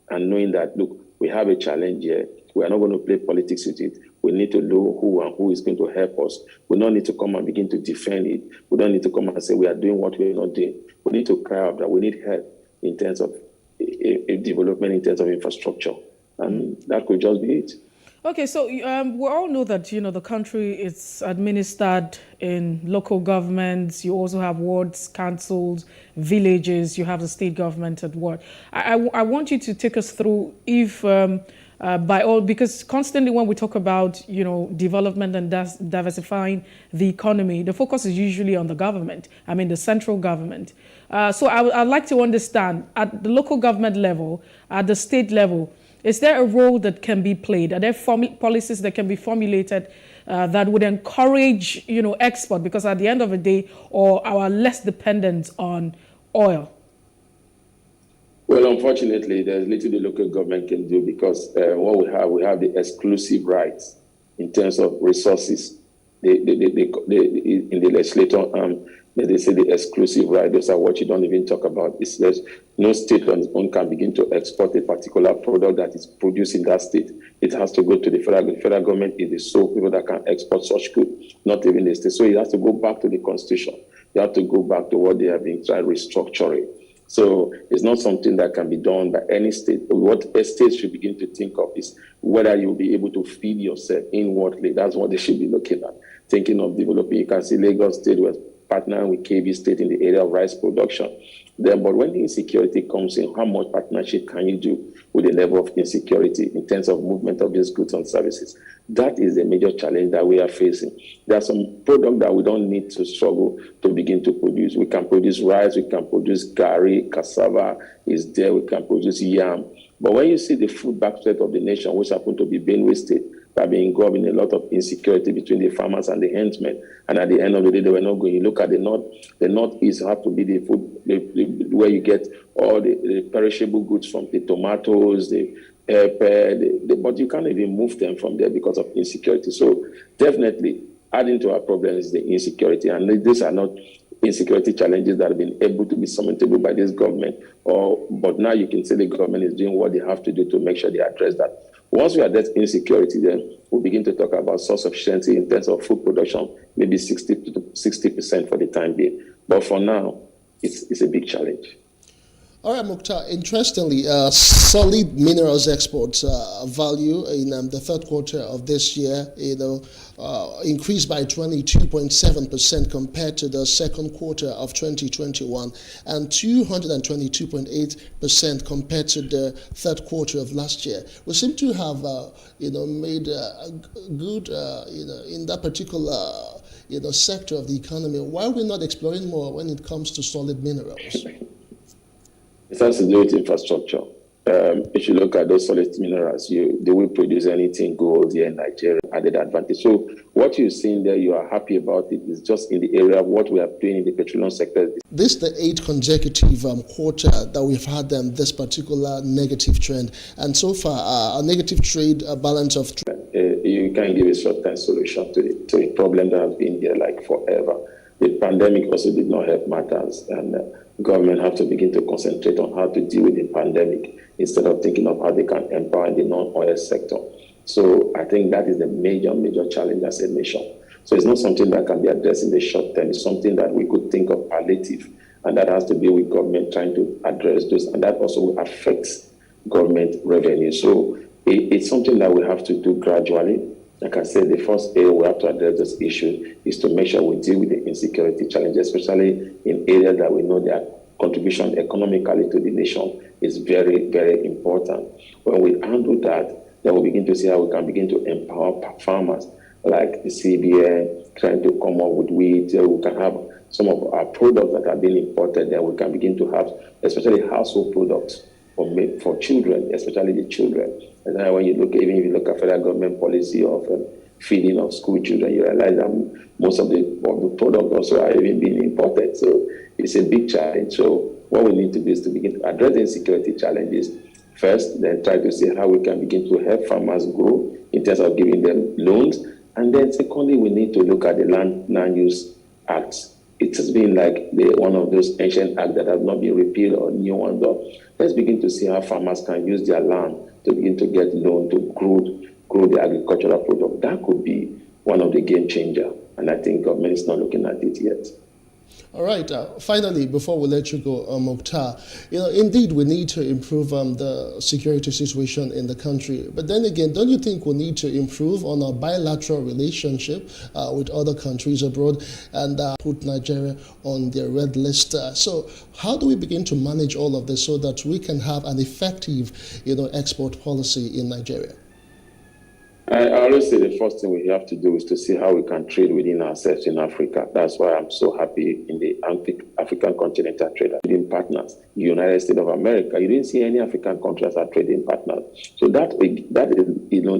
and knowing that, look, we have a challenge here. We are not going to play politics with it. We need to know who and who is going to help us. We don't need to come and begin to defend it. We don't need to come and say we are doing what we are not doing. We need to cry out that we need help in terms of development, in terms of infrastructure. And that could just be it. Okay, so we all know that, the country is administered in local governments. You also have wards, councils, villages. You have the state government at ward. I want you to take us through if because constantly when we talk about, development and diversifying the economy, the focus is usually on the government, the central government. So I'd like to understand at the local government level, at the state level, is there a role that can be played? Are there policies that can be formulated that would encourage, export? Because at the end of the day, or our less dependence on oil? Well, unfortunately, there's little the local government can do because what we have the exclusive rights in terms of resources. In the legislature, they say the exclusive right. Those are what you don't even talk about. It's no state on its own can begin to export a particular product that is produced in that state. It has to go to the federal. The federal government is the sole people that can export such goods, not even the state. So it has to go back to the constitution. You have to go back to what they have been trying restructuring. So it's not something that can be done by any state. What a state should begin to think of is whether you'll be able to feed yourself inwardly. That's what they should be looking at. Thinking of developing. You can see Lagos State was partnering with KB State in the area of rice production. But when the insecurity comes in, how much partnership can you do with the level of insecurity in terms of movement of these goods and services? That is a major challenge that we are facing. There are some products that we don't need to struggle to begin to produce. We can produce rice, we can produce gari, cassava is there, we can produce yam. But when you see the food basket of the nation, which happen to be Benue State, that being involved in a lot of insecurity between the farmers and the henchmen, and at the end of the day, they were not going. You look at the northeast have to be the food where you get all the perishable goods from the tomatoes, the pepper, but you can't even move them from there because of insecurity. So definitely, adding to our problem is the insecurity, and these are not insecurity challenges that have been able to be surmountable by this government. But now you can say the government is doing what they have to do to make sure they address that. Once we address insecurity, then we'll begin to talk about self-sufficiency in terms of food production, maybe 60% for the time being. But for now, it's a big challenge. All right, Mukhtar. Interestingly, solid minerals exports value in the third quarter of this year, increased by 22.7% compared to the second quarter of 2021, and 222.8% compared to the third quarter of last year. We seem to have, made a good, in that particular, sector of the economy. Why are we not exploring more when it comes to solid minerals? It has to do with infrastructure. If you look at those solid minerals, they will produce anything gold here in Nigeria, added advantage. So what you're seeing there, you are happy about it, is just in the area of what we are doing in the petroleum sector. This is the 8th consecutive quarter that we've had this particular negative trend. And so far, a negative trade balance of... You can't give a short-term solution to a problem that has been here like forever. The pandemic also did not help matters, and government have to begin to concentrate on how to deal with the pandemic instead of thinking of how they can empower the non-oil sector. So I think that is the major challenge as a nation. So it's not something that can be addressed in the short term. It's something that we could think of palliative, and that has to be with government trying to address those, and that also affects government revenue. So it's something that we have to do gradually. Like I said, the first area we have to address this issue is to make sure we deal with the insecurity challenges, especially in areas that we know their contribution economically to the nation is very, very important. When we handle that, then we begin to see how we can begin to empower farmers, like the CBN, trying to come up with wheat. We can have some of our products that are being imported, then we can begin to have, especially household products for children, especially the children. And then when you look, even if you look at federal government policy of feeding of school children, you realize that most of the products also are even being imported. So it's a big challenge. So what we need to do is to begin to address the insecurity challenges first, then try to see how we can begin to help farmers grow in terms of giving them loans. And then secondly, we need to look at the Land Use Act it has been like one of those ancient acts that have not been repealed or new ones. Let's begin to see how farmers can use their land to begin to get loan to grow the agricultural product. That could be one of the game changer, and I think government is not looking at it yet. All right. Finally, before we let you go, Mukhtar, indeed we need to improve the security situation in the country. But then again, don't you think we need to improve on our bilateral relationship with other countries abroad and put Nigeria on their red list? So how do we begin to manage all of this so that we can have an effective, export policy in Nigeria? I always say the first thing we have to do is to see how we can trade within ourselves in Africa. That's why I'm so happy in the African Continental Trading Partners, the United States of America. You didn't see any African countries as trading partners. So that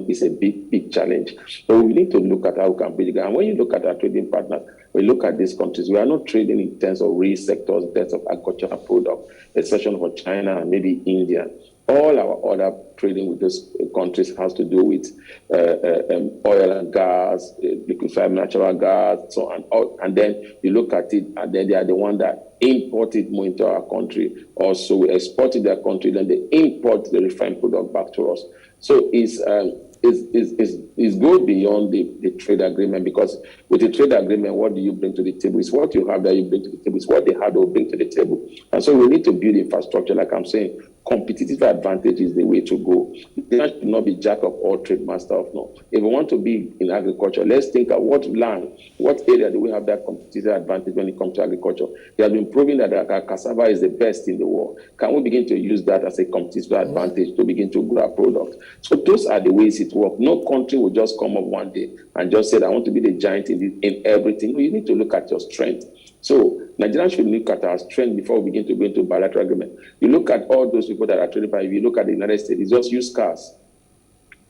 is a big challenge. So we need to look at how we can build it. And when you look at our trading partners, we look at these countries, we are not trading in terms of real sectors, in terms of agricultural product, exception for China and maybe India. All our other trading with those countries has to do with oil and gas, liquefied natural gas, so on. And then you look at it, and then they are the one that import it more into our country. Also, we export it to their country, then they import the refined product back to us. So it's go beyond the trade agreement, because with the trade agreement, what do you bring to the table? It's what you have that you bring to the table. It's what they have to bring to the table. And so we need to build infrastructure, like I'm saying. Competitive advantage is the way to go. There should not be jack of all trade, master of none. If we want to be in agriculture, let's think of what land, what area do we have that competitive advantage when it comes to agriculture. They have been proving that our cassava is the best in the world. Can we begin to use that as a competitive advantage to begin to grow our product? So those are the ways it works. No country will just come up one day and just say, I want to be the giant in everything. No, you need to look at your strength. So Nigerians should look at our strength before we begin to go into bilateral agreement. You look at all those people that are trading partners. If you look at the United States, it's just used cars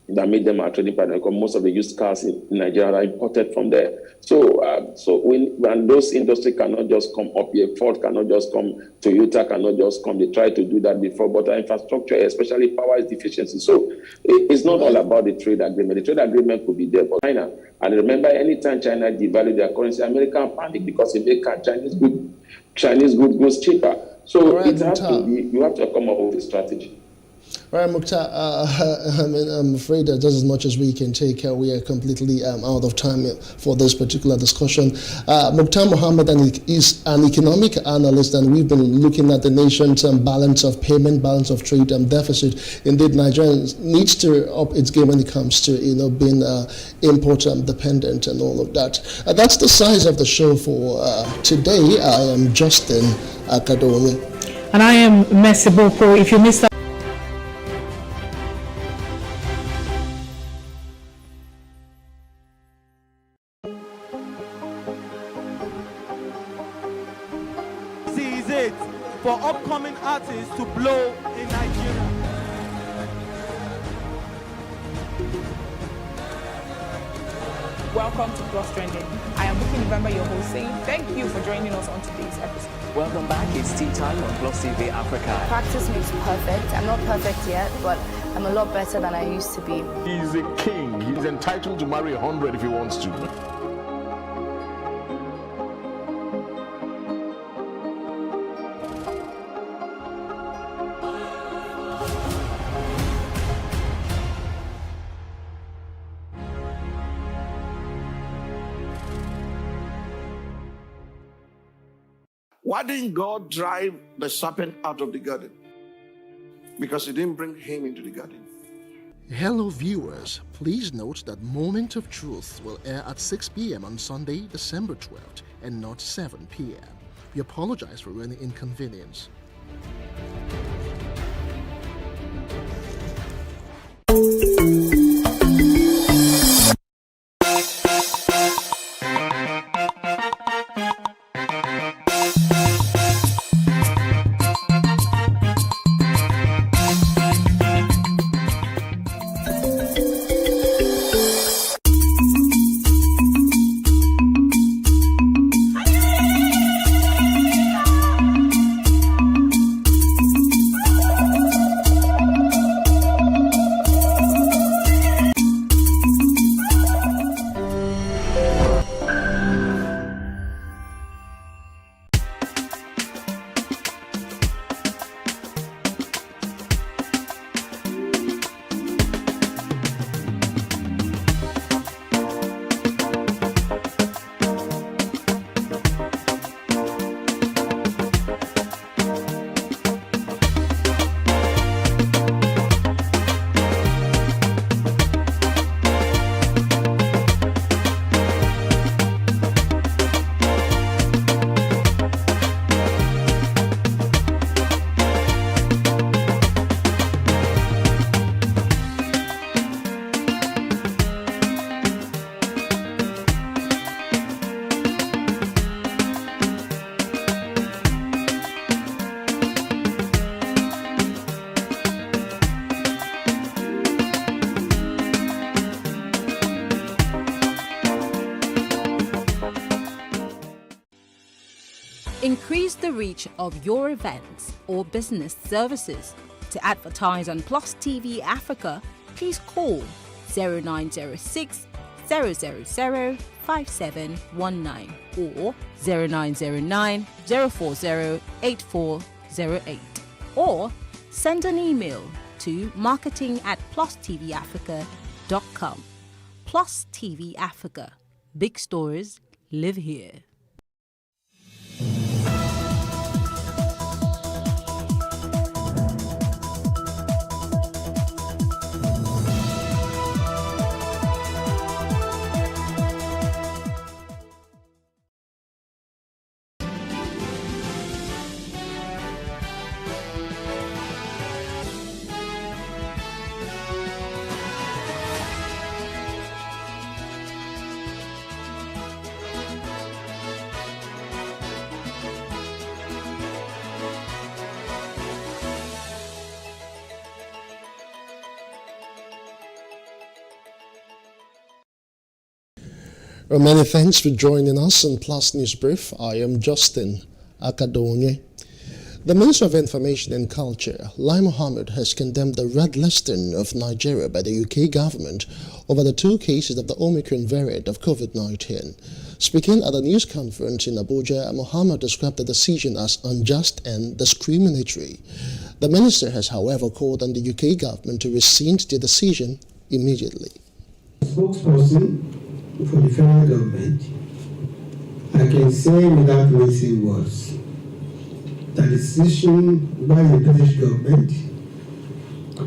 that made them our trading partner, because most of the used cars in Nigeria are imported from there. So when those industries cannot just come up here, Ford cannot just come, Toyota cannot just come. They tried to do that before, but our infrastructure, especially power, is deficiency. So it's not all about the trade agreement. The trade agreement could be there, but China. And remember, anytime China devalued their currency, America panic because they make Chinese goods goes cheaper. So it has to be. You have to come up with a strategy. All right, Mukhtar, I'm afraid that just as much as we can take, we are completely out of time for this particular discussion. Mukhtar Mohammed is an economic analyst, and we've been looking at the nation's balance of payment, balance of trade and deficit. Indeed, Nigeria needs to up its game when it comes to being import dependent and all of that. That's the size of the show for today. I am Justin Akadoni. And I am Messi Boko. If you missed that, for upcoming artists to blow in Nigeria. Welcome to Plus Trending. I am Buki November, your host, saying thank you for joining us on today's episode. Welcome back. It's tea time on PlusTvAfrica. Practice makes perfect. I'm not perfect yet, but I'm a lot better than I used to be. He's a king. He's entitled to marry 100 if he wants to. Why didn't God drive the serpent out of the garden? Because he didn't bring him into the garden. Hello viewers, please note that Moment of Truth will air at 6 p.m. on Sunday, December 12th, and not 7 p.m. We apologize for any inconvenience. Increase the reach of your events or business services. To advertise on Plus TV Africa, please call 0906 000 5719 or 0909 040 8408, or send an email to marketing@plustvafrica.com. Plus TV Africa. Big stories live here. Well, many thanks for joining us on Plus News Brief. I am Justin Akadonye. The Minister of Information and Culture, Lai Mohammed, has condemned the red listing of Nigeria by the UK government over the 2 cases of the Omicron variant of COVID-19. Speaking at a news conference in Abuja, Mohammed described the decision as unjust and discriminatory. The minister has, however, called on the UK government to rescind the decision immediately. Spokesperson for the federal government, I can say without wasting words that the decision by the British government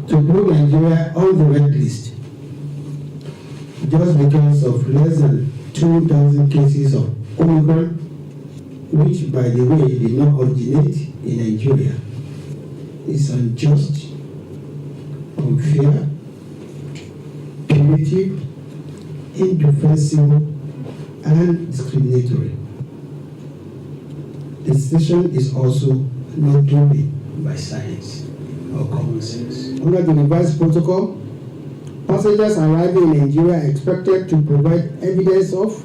to put Nigeria on the red list just because of less than 2,000 cases of Omicron, which, by the way, did not originate in Nigeria, is unjust, unfair, punitive, indefensible, and discriminatory. The decision is also not driven by science or common sense. Under the revised protocol, passengers arriving in Nigeria are expected to provide evidence of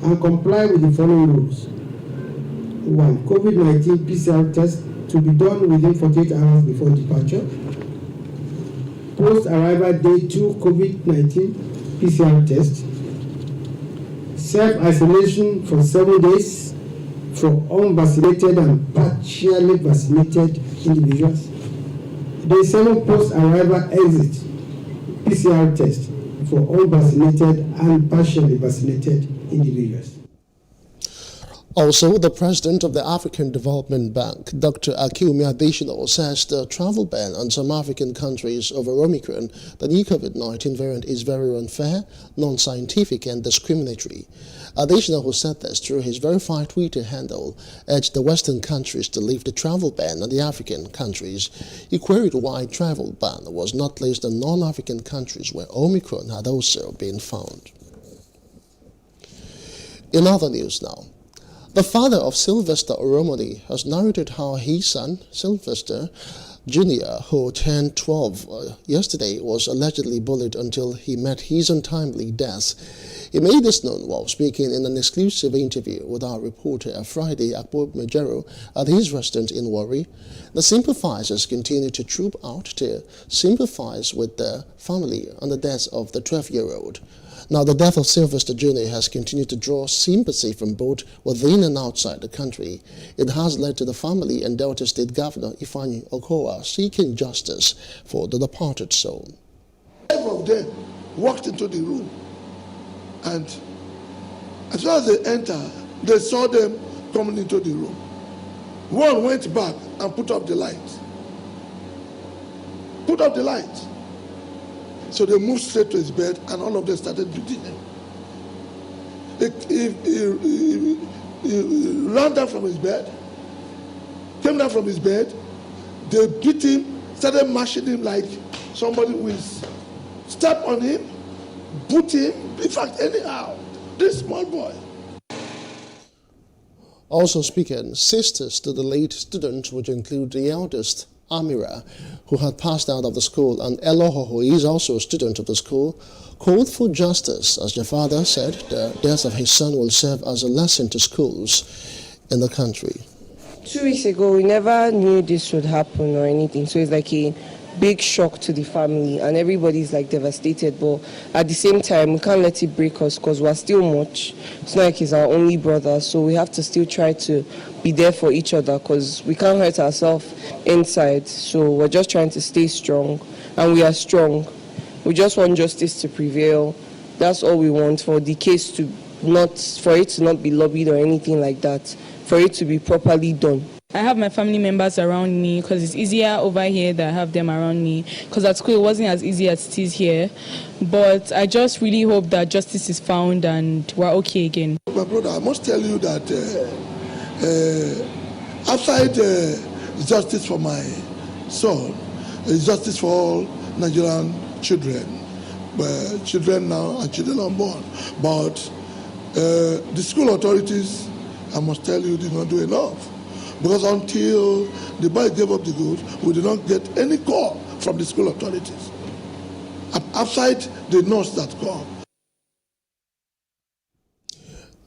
and comply with the following rules. 1. COVID-19 PCR test to be done within 48 hours before departure. Post-arrival day 2 COVID-19 PCR test. Self-isolation for 7 days for unvaccinated and partially vaccinated individuals. Day 7 post-arrival exit PCR test for unvaccinated and partially vaccinated individuals. Also, the president of the African Development Bank, Dr. Akiumi Adesina, says the travel ban on some African countries over Omicron, the new COVID-19 variant, is very unfair, non-scientific and discriminatory. Adesina, who said this through his verified Twitter handle, urged the Western countries to lift the travel ban on the African countries. He queried why travel ban was not placed on non-African countries where Omicron had also been found. In other news now, the father of Sylvester Oromoni has narrated how his son, Sylvester Jr., who turned 12 yesterday, was allegedly bullied until he met his untimely death. He made this known while speaking in an exclusive interview with our reporter Friday, Akpo Mejero, at his residence in Warri. The sympathizers continue to troop out to sympathize with the family on the death of the 12-year-old. Now, the death of Sylvester Jr. has continued to draw sympathy from both within and outside the country. It has led to the family and Delta State Governor Ifeanyi Okowa seeking justice for the departed soul. 5 of them walked into the room, and as soon as they entered, they saw them coming into the room. One went back and put up the light. Put up the light. So they moved straight to his bed, and all of them started beating him. He ran down from his bed, came down from his bed. They beat him, started mashing him like somebody will step on him, boot him. In fact, anyhow, this small boy. Also speaking, sisters to the late student, which include the eldest, Amira, who had passed out of the school, and Eloho, who is also a student of the school, called for justice, as their father said the death of his son will serve as a lesson to schools in the country. 2 weeks ago, we never knew this would happen or anything. So it's like a big shock to the family, and everybody's like devastated. But at the same time, we can't let it break us because we're still much. It's not like he's our only brother, so we have to still try to be there for each other because we can't hurt ourselves inside. So we're just trying to stay strong, and we are strong. We just want justice to prevail. That's all we want, for the case to for it to not be lobbied or anything like that, for it to be properly done. I have my family members around me because it's easier over here that I have them around me, because at school it wasn't as easy as it is here. But I just really hope that justice is found and we're okay again. My brother, I must tell you that outside justice for my son, justice for all Nigerian children, children now and children unborn. But the school authorities, I must tell you, did not do enough. Because until the boy gave up the goods, we did not get any call from the school authorities. Outside the nurse that called.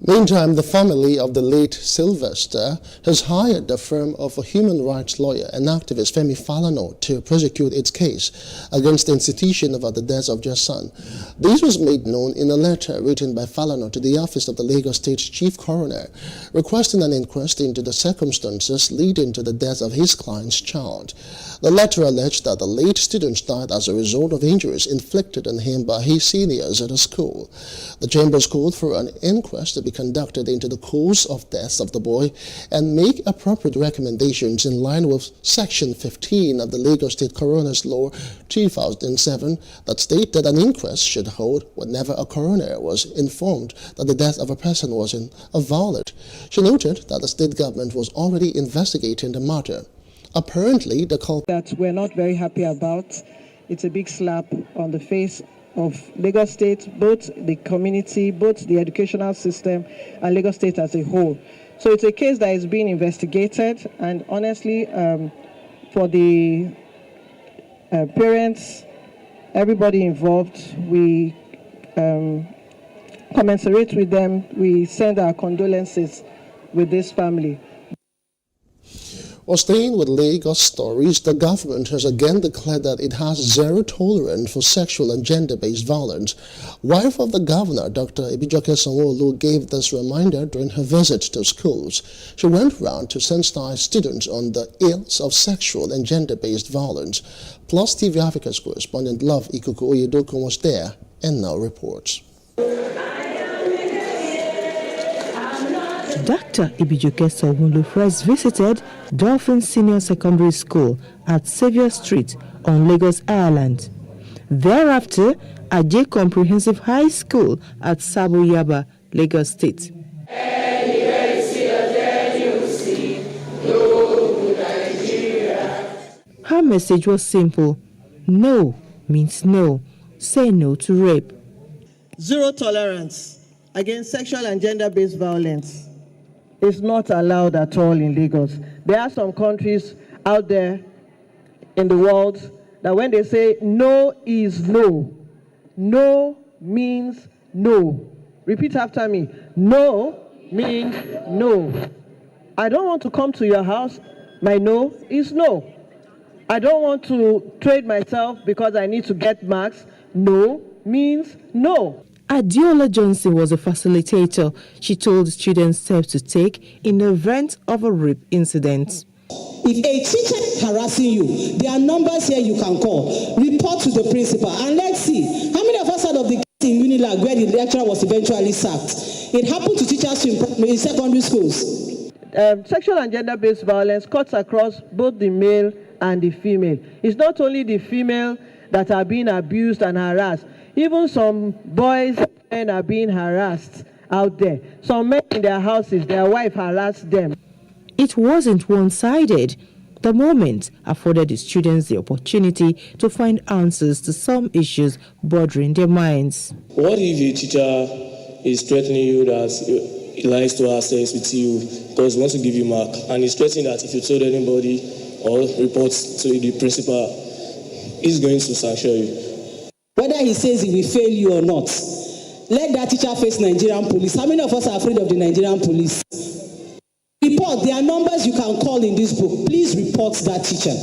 Meantime, the family of the late Sylvester has hired the firm of a human rights lawyer and activist Femi Falana to prosecute its case against the institution about the death of their son. This was made known in a letter written by Falana to the office of the Lagos State Chief Coroner, requesting an inquest into the circumstances leading to the death of his client's child. The letter alleged that the late student died as a result of injuries inflicted on him by his seniors at a school. The Chambers called for an inquest to be conducted into the cause of death of the boy and make appropriate recommendations in line with Section 15 of the Lagos State Coroner's Law 2007 that state that an inquest should hold whenever a coroner was informed that the death of a person was violent. She noted that the state government was already investigating the matter. Apparently, the culprit that we're not very happy about. It's a big slap on the face of Lagos State, both the community, both the educational system, and Lagos State as a whole. So it's a case that is being investigated, and honestly, for the parents, everybody involved, we commiserate with them. We send our condolences with this family. Well, staying with Lagos stories, the government has again declared that it has zero tolerance for sexual and gender-based violence. Wife of the governor, Dr. Ibijoke Sanwo-Olu, gave this reminder during her visit to schools. She went round to sensitize students on the ills of sexual and gender-based violence. PlusTvAfrica's correspondent Love Ikuku Oyedokun was there and now reports. Dr. Ibijoke Sanwo-Olu first visited Dolphin Senior Secondary School at Xavier Street on Lagos Island. Thereafter, Ajay Comprehensive High School at Sabo Yaba, Lagos State. Her message was simple. No means no. Say no to rape. Zero tolerance against sexual and gender-based violence is not allowed at all in Lagos. There are some countries out there in the world that when they say no is no, no means no. Repeat after me. No means no. I don't want to come to your house. My no is no. I don't want to trade myself because I need to get marks. No means no. Adiola Johnson was a facilitator. She told students steps to take in the event of a rape incident. If a teacher is harassing you, there are numbers here you can call. Report to the principal, and let's see how many of us heard of the case in Unilag where the lecturer was eventually sacked. It happened to teachers in secondary schools. Sexual and gender-based violence cuts across both the male and the female. It's not only the female that are being abused and harassed. Even some boys and men are being harassed out there. Some men in their houses, their wife harassed them. It wasn't one-sided. The moment afforded the students the opportunity to find answers to some issues bothering their minds. What if a teacher is threatening you that he likes to have sex with you because he wants to give you mark, and he's threatening that if you told anybody or reports to the principal, he's going to sanction you? Whether he says he will fail you or not, let that teacher face Nigerian police. How many of us are afraid of the Nigerian police? Report. There are numbers you can can call in this book. Please report that teacher.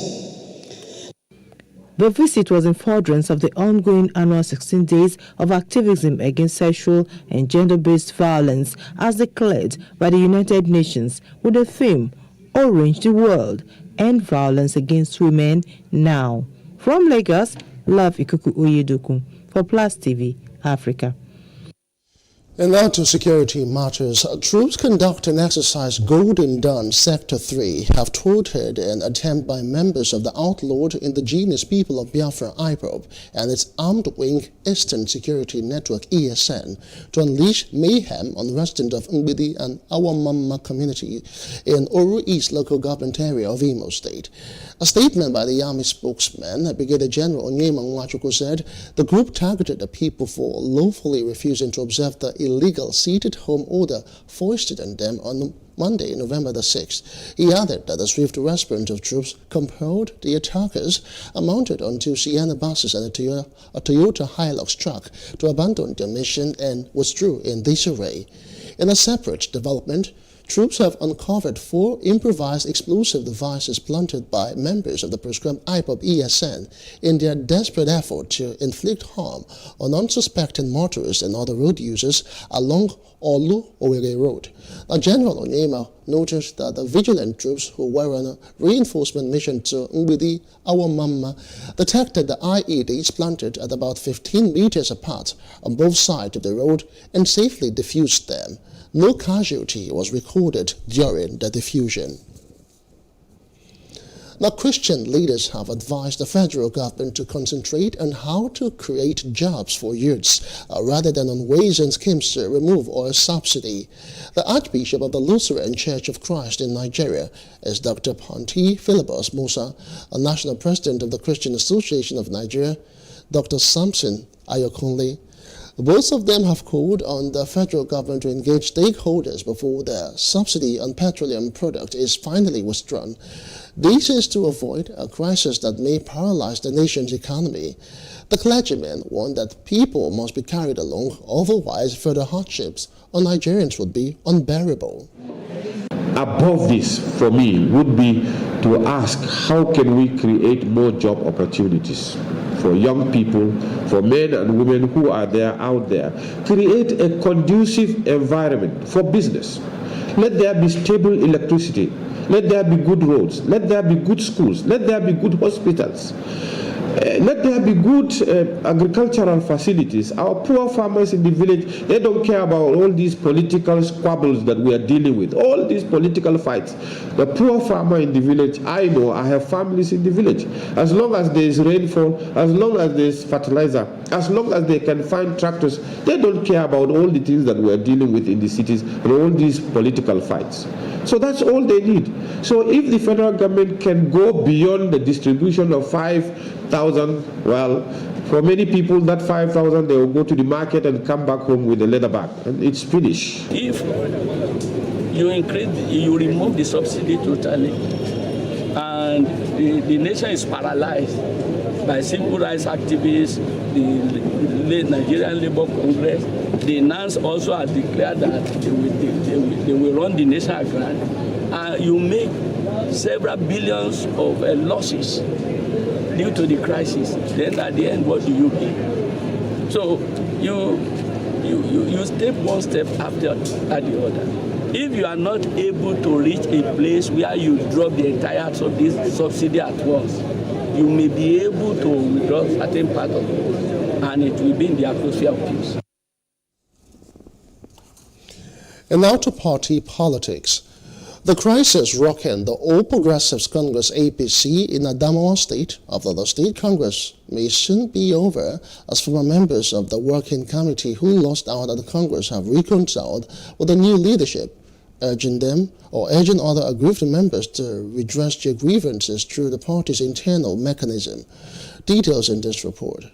The visit was in furtherance of the ongoing annual 16 days of activism against sexual and gender-based violence as declared by the United Nations with the theme, Orange the World, End Violence Against Women Now. From Lagos, Love Ikuku Oyedoku for Plus TV Africa. And now to security matters. Troops conducting exercise Golden Dawn Sector 3 have thwarted an attempt by members of the outlawed indigenous people of Biafra IPOB and its armed wing Eastern Security Network ESN to unleash mayhem on residents of Ngbidi and Awamama community in Oru East local government area of Imo State. A statement by the Army spokesman, Brigadier General Onyema Nwachukwu, said the group targeted the people for lawfully refusing to observe the illegal seated-home order foisted on them on Monday, November the 6th. He added that the swift response of troops compelled the attackers, mounted on 2 Sienna buses and a Toyota Hilux truck, to abandon their mission and withdrew in disarray. In a separate development, troops have uncovered 4 improvised explosive devices planted by members of the proscribed IPOB ESN in their desperate effort to inflict harm on unsuspecting motorists and other road users along Olu-Owerri Road. Now, General Onyema noted that the vigilant troops who were on a reinforcement mission to Ngbidi, Awamama, detected the IEDs planted at about 15 meters apart on both sides of the road and safely defused them. No casualty was recorded during the diffusion. Now, Christian leaders have advised the federal government to concentrate on how to create jobs for youths rather than on ways and schemes to remove oil subsidy. The Archbishop of the Lutheran Church of Christ in Nigeria is Dr. Ponti Philibus Musa, a national president of the Christian Association of Nigeria, Dr. Samson Ayokunle. Both of them have called on the federal government to engage stakeholders before the subsidy on petroleum product is finally withdrawn. This is to avoid a crisis that may paralyze the nation's economy. The clergyman warned that people must be carried along, otherwise further hardships on Nigerians would be unbearable. Above this, for me, would be to ask how can we create more job opportunities for young people, for men and women who are there out there. Create a conducive environment for business. Let there be stable electricity. Let there be good roads. Let there be good schools. Let there be good hospitals. Let there be good agricultural facilities. Our poor farmers in the village, they don't care about all these political squabbles that we are dealing with, all these political fights. The poor farmer in the village, I know, I have families in the village. As long as there is rainfall, as long as there is fertilizer, as long as they can find tractors, they don't care about all the things that we are dealing with in the cities and all these political fights. So that's all they need. So if the federal government can go beyond the distribution of 5,000, well, for many people that 5,000 they will go to the market and come back home with a leather bag and it's finished. If you remove the subsidy totally and the nation is paralyzed by civil rights activists, the Nigerian Labour Congress, the NANS also have declared that they will run the nation aground, and you make several billions of losses due to the crisis. Then at the end, what do you gain? So you step one step after the other. If you are not able to reach a place where you drop the entire subsidy at once, you may be able to withdraw certain part of it, and it will be in the atmosphere of peace. And now to party politics. The crisis rocking the All Progressives Congress APC in Adamawa State of the State Congress may soon be over, as former members of the working committee who lost out at the Congress have reconciled with the new leadership, urging other aggrieved members to redress their grievances through the party's internal mechanism. Details in this report.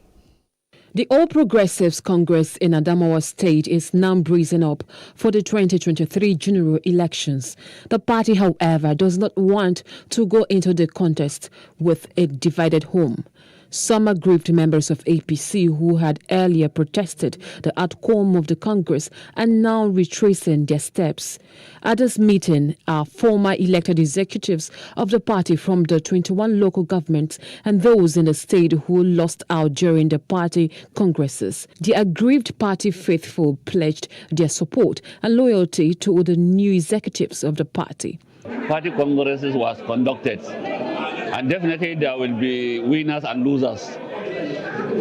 The All Progressives Congress in Adamawa State is now breezing up for the 2023 general elections. The party, however, does not want to go into the contest with a divided home. Some aggrieved members of APC who had earlier protested the outcome of the Congress are now retracing their steps. At this meeting are former elected executives of the party from the 21 local governments and those in the state who lost out during the party congresses. The aggrieved party faithful pledged their support and loyalty to the new executives of the party. Party congresses was conducted, and definitely there will be winners and losers.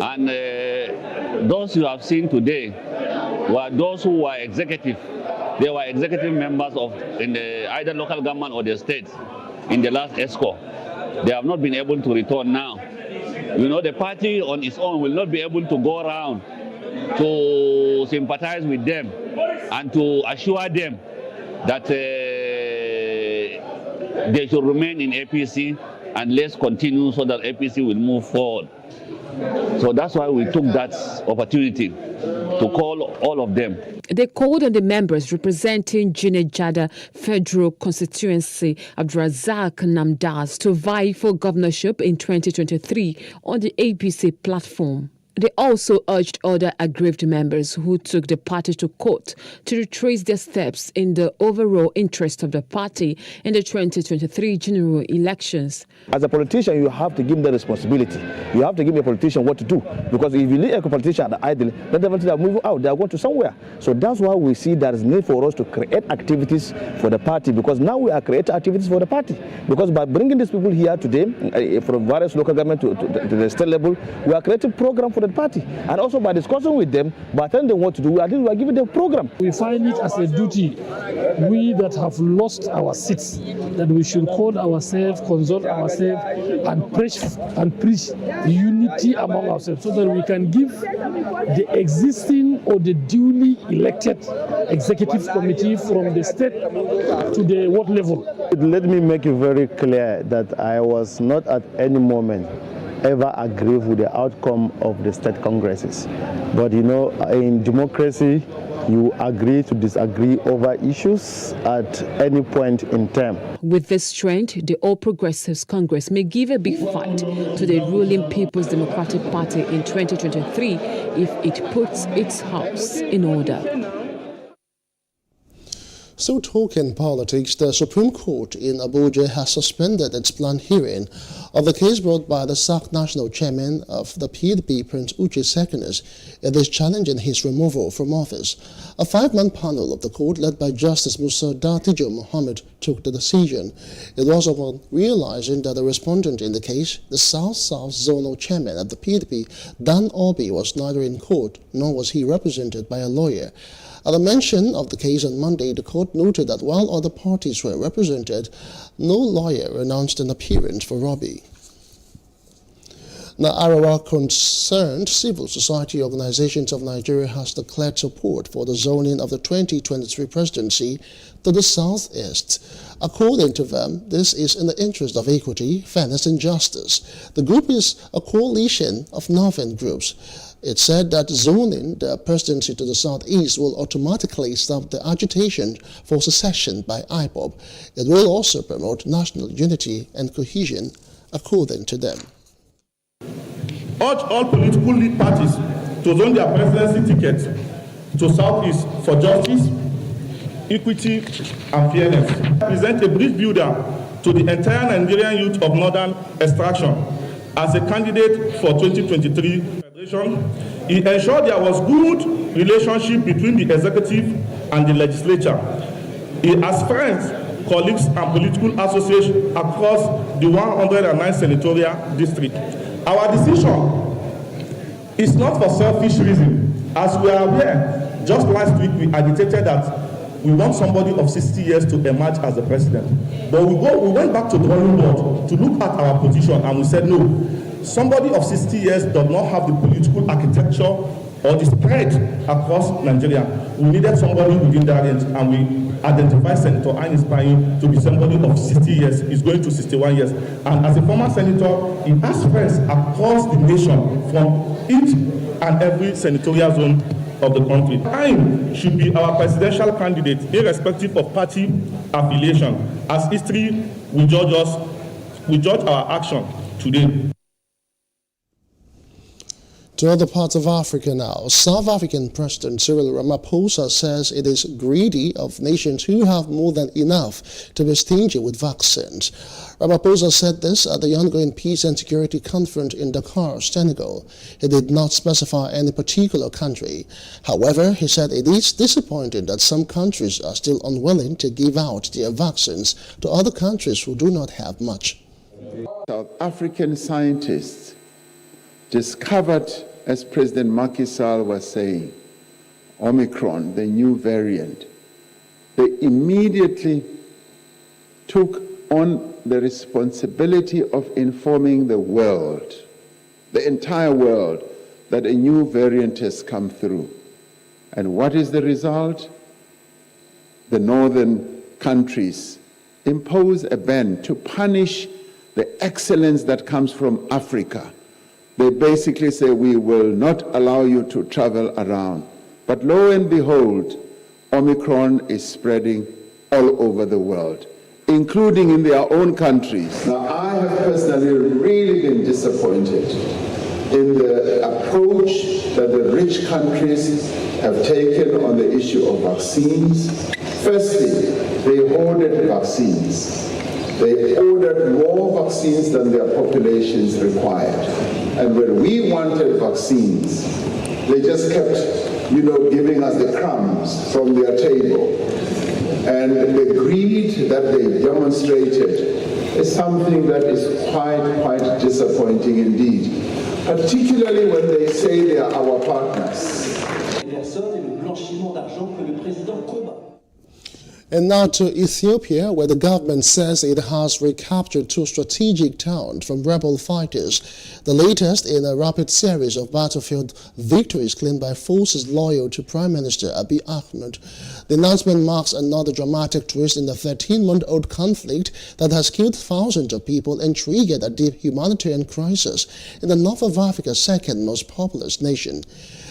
And those you have seen today were those who were executive. They were executive members in either local government or the state in the last ESCO. They have not been able to return now. You know, the party on its own will not be able to go around to sympathize with them and to assure them that they should remain in APC and let's continue so that APC will move forward. So that's why we took that opportunity to call all of them. They called on the members representing Jinejada Federal Constituency, Abdrazak Namdaz, to vie for governorship in 2023 on the APC platform. They also urged other aggrieved members who took the party to court to retrace their steps in the overall interest of the party in the 2023 general elections. As a politician, you have to give them the responsibility. You have to give a politician what to do. Because if you leave a politician idle, then they are moving out. They are going to somewhere. So that's why we see there is need for us to create activities for the party. Because now we are creating activities for the party. Because by bringing these people here today, from various local government to the state level, we are creating a program for the party, and also by discussing with them, by telling them what to do, we are giving them a program. We find it as a duty, we that have lost our seats, that we should call ourselves, consult ourselves, and preach unity among ourselves, so that we can give the existing or the duly elected executive committee from the state to the world level. Let me make it very clear that I was not at any moment ever agree with the outcome of the state congresses. But you know, in democracy, you agree to disagree over issues at any point in time. With this strength, the All Progressives Congress may give a big fight to the ruling People's Democratic Party in 2023 if it puts its house in order. So talking politics, the Supreme Court in Abuja has suspended its planned hearing of the case brought by the SAC National Chairman of the PDP, Prince Uche Seconus. It is challenging his removal from office. A 5-man panel of the court led by Justice Musa Datijo Mohammed took the decision. It was upon realizing that the respondent in the case, the South-South Zonal Chairman of the PDP, Dan Obi, was neither in court nor was he represented by a lawyer. At the mention of the case on Monday, the court noted that while other parties were represented, no lawyer announced an appearance for Obi. Now, Arawa-concerned civil society organizations of Nigeria has declared support for the zoning of the 2023 presidency to the southeast. According to them, this is in the interest of equity, fairness and justice. The group is a coalition of northern groups. It said that zoning the presidency to the southeast will automatically stop the agitation for secession by IPOB. It will also promote national unity and cohesion, according to them. Urge all political lead parties to zone their presidency tickets to southeast for justice, equity, and fairness. Present a brief builder to the entire Nigerian youth of northern extraction as a candidate for 2023. He ensured there was good relationship between the executive and the legislature. He has friends, colleagues, and political associates across the 109 senatorial district. Our decision is not for selfish reason. As we are aware, just last week we agitated that we want somebody of 60 years to emerge as the president. But we went back to the drawing board to look at our position, and we said no. Somebody of 60 years does not have the political architecture or the spread across Nigeria. We needed somebody within that range, and we identified Senator Anis Payin to be somebody of 60 years. He's going to 61 years. And as a former senator, he has friends across the nation from each and every senatorial zone of the country. Payin should be our presidential candidate, irrespective of party affiliation. As history will judge our action today. To other parts of Africa now, South African President Cyril Ramaphosa says it is greedy of nations who have more than enough to be stingy with vaccines. Ramaphosa said this at the ongoing Peace and Security Conference in Dakar, Senegal. He did not specify any particular country. However, he said it is disappointing that some countries are still unwilling to give out their vaccines to other countries who do not have much. South African scientists discovered, as President Macky Sall was saying, Omicron, the new variant. They immediately took on the responsibility of informing the world, the entire world, that a new variant has come through. And what is the result? The northern countries impose a ban to punish the excellence that comes from Africa. They basically say, we will not allow you to travel around. But lo and behold, Omicron is spreading all over the world, including in their own countries. Now, I have personally really been disappointed in the approach that the rich countries have taken on the issue of vaccines. Firstly, they hoarded vaccines. They ordered more vaccines than their populations required. And when we wanted vaccines, they just kept, giving us the crumbs from their table. And the greed that they demonstrated is something that is quite disappointing indeed, particularly when they say they are our partners. And now to Ethiopia, where the government says it has recaptured 2 strategic towns from rebel fighters, the latest in a rapid series of battlefield victories claimed by forces loyal to Prime Minister Abiy Ahmed. The announcement marks another dramatic twist in the 13-month-old conflict that has killed thousands of people and triggered a deep humanitarian crisis in the north of Africa's second most populous nation.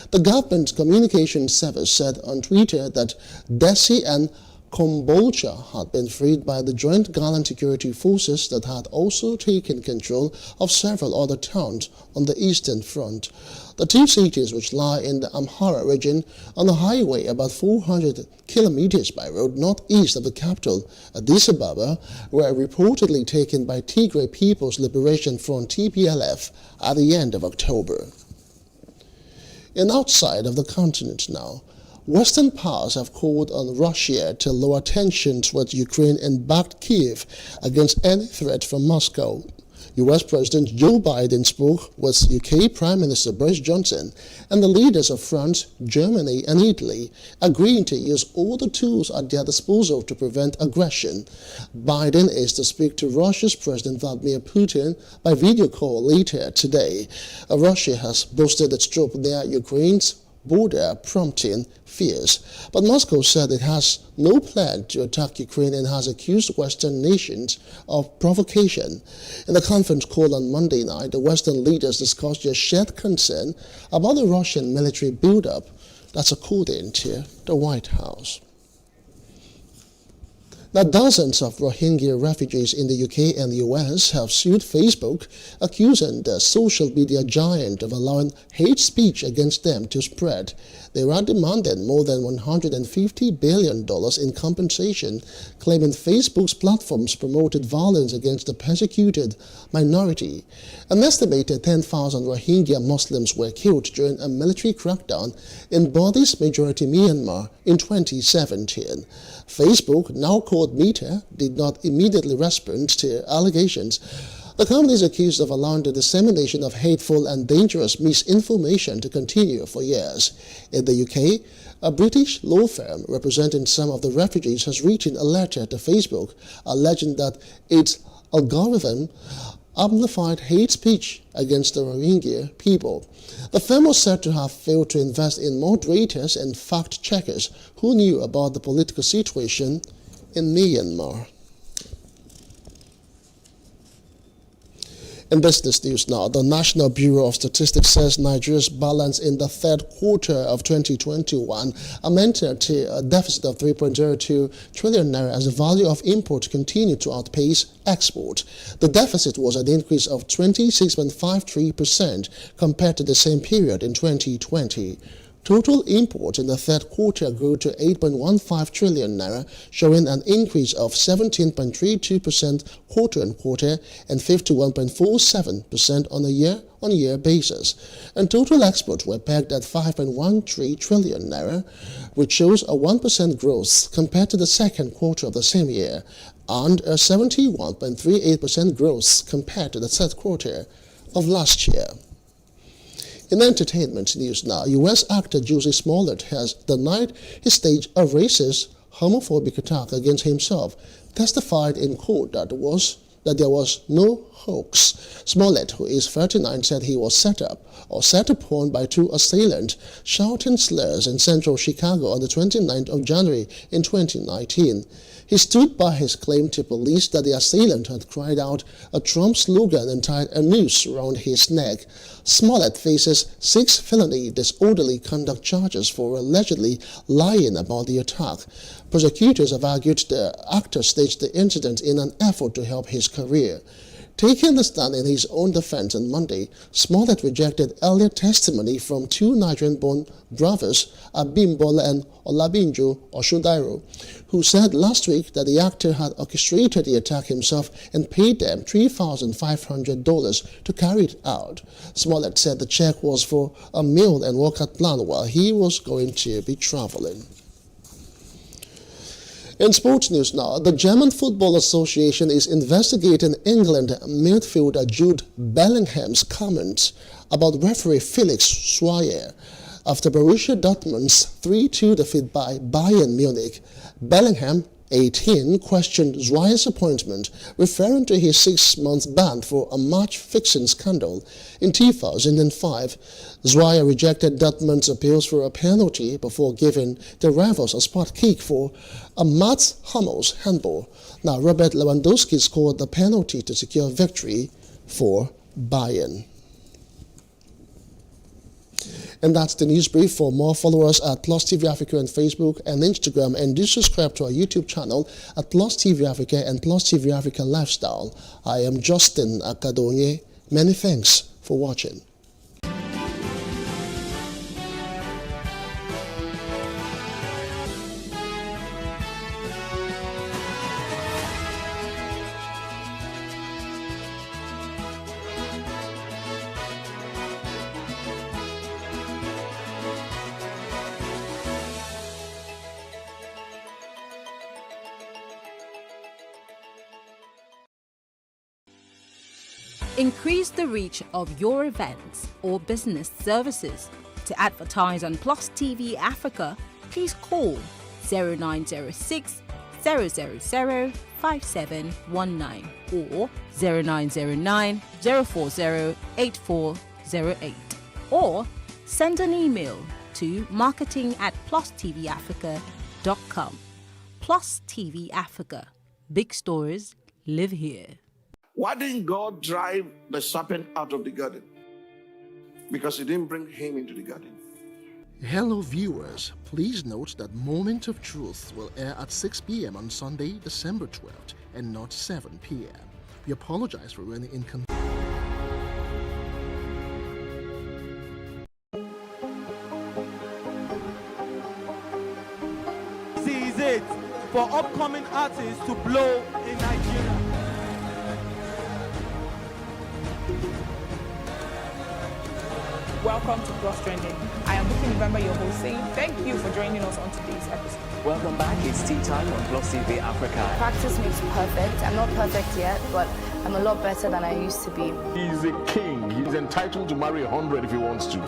The government communications service said on Twitter that Dessie and Kombolcha had been freed by the joint Galan security forces that had also taken control of several other towns on the eastern front. The 2 cities, which lie in the Amhara region on a highway about 400 kilometers by road northeast of the capital, Addis Ababa, were reportedly taken by Tigray People's Liberation Front TPLF at the end of October. And outside of the continent now, Western powers have called on Russia to lower tensions with Ukraine and backed Kiev against any threat from Moscow. US President Joe Biden spoke with UK Prime Minister Boris Johnson and the leaders of France, Germany and Italy, agreeing to use all the tools at their disposal to prevent aggression. Biden is to speak to Russia's President Vladimir Putin by video call later today. Russia has boosted its troops near Ukraine's border, prompting fears. But Moscow said it has no plan to attack Ukraine and has accused Western nations of provocation. In the conference call on Monday night, the Western leaders discussed their shared concern about the Russian military buildup. That's according to the White House. Now, dozens of Rohingya refugees in the UK and the US have sued Facebook, accusing the social media giant of allowing hate speech against them to spread. They are demanding more than $150 billion in compensation, claiming Facebook's platforms promoted violence against the persecuted minority. An estimated 10,000 Rohingya Muslims were killed during a military crackdown in Bodi's majority Myanmar in 2017. Facebook, now called Meta, did not immediately respond to allegations. The company is accused of allowing the dissemination of hateful and dangerous misinformation to continue for years. In the UK, a British law firm representing some of the refugees has written a letter to Facebook alleging that its algorithm amplified hate speech against the Rohingya people. The firm was said to have failed to invest in moderators and fact-checkers who knew about the political situation in Myanmar. In business news now, the National Bureau of Statistics says Nigeria's balance in the third quarter of 2021 amounted to a deficit of 3.02 trillion naira as the value of import continued to outpace export. The deficit was an increase of 26.53% compared to the same period in 2020. Total imports in the third quarter grew to 8.15 trillion naira, showing an increase of 17.32% quarter-on-quarter and 51.47% on a year-on-year basis. And total exports were pegged at 5.13 trillion naira, which shows a 1% growth compared to the second quarter of the same year, and a 71.38% growth compared to the third quarter of last year. In entertainment news now, U.S. actor Jussie Smollett has denied he staged a racist, homophobic attack against himself, testified in court that there was no hoax. Smollett, who is 39, said he was set upon by two assailants shouting slurs in central Chicago on the 29th of January in 2019. He stood by his claim to police that the assailant had cried out a Trump slogan and tied a noose around his neck. Smollett faces 6 felony disorderly conduct charges for allegedly lying about the attack. Prosecutors have argued the actor staged the incident in an effort to help his career. Taking the stand in his own defense on Monday, Smollett rejected earlier testimony from two Nigerian-born brothers, Abimbola and Olabinjo Oshundairo, who said last week that the actor had orchestrated the attack himself and paid them $3,500 to carry it out. Smollett said the check was for a meal and workout plan while he was going to be traveling. In sports news now, the German Football Association is investigating England midfielder Jude Bellingham's comments about referee Felix Schweier after Borussia Dortmund's 3-2 defeat by Bayern Munich. Bellingham, 18, questioned Schweier's appointment, referring to his 6-month ban for a match-fixing scandal. In 2005, Schweier rejected Dortmund's appeals for a penalty before giving the rivals a spot kick for a Mats Hummels handball. Now, Robert Lewandowski scored the penalty to secure victory for Bayern. And that's the news brief. For more, follow us at PlusTvAfrica on Facebook and Instagram, and do subscribe to our YouTube channel at PlusTvAfrica and PlusTvAfrica Lifestyle. I am Justin Akadonye. Many thanks for watching. Increase the reach of your events or business services. To advertise on Plus TV Africa, please call 0906 000 5719 or 0909 040 8408, or send an email to marketing@plustvafrica.com. Plus TV Africa. Big stories live here. Why didn't God drive the serpent out of the garden? Because he didn't bring him into the garden. Hello viewers, please note that Moment of Truth will air at 6 p.m. on Sunday, December 12th, and not 7 p.m. We apologize for any inconvenience. This is it for upcoming artists to blow in Nigeria. Welcome to Plus Trending. I am Bookie November, your host, saying thank you for joining us on today's episode. Welcome back. It's tea time on Plus TV Africa. Practice makes perfect. I'm not perfect yet, but I'm a lot better than I used to be. He's a king. He's entitled to marry 100 if he wants to.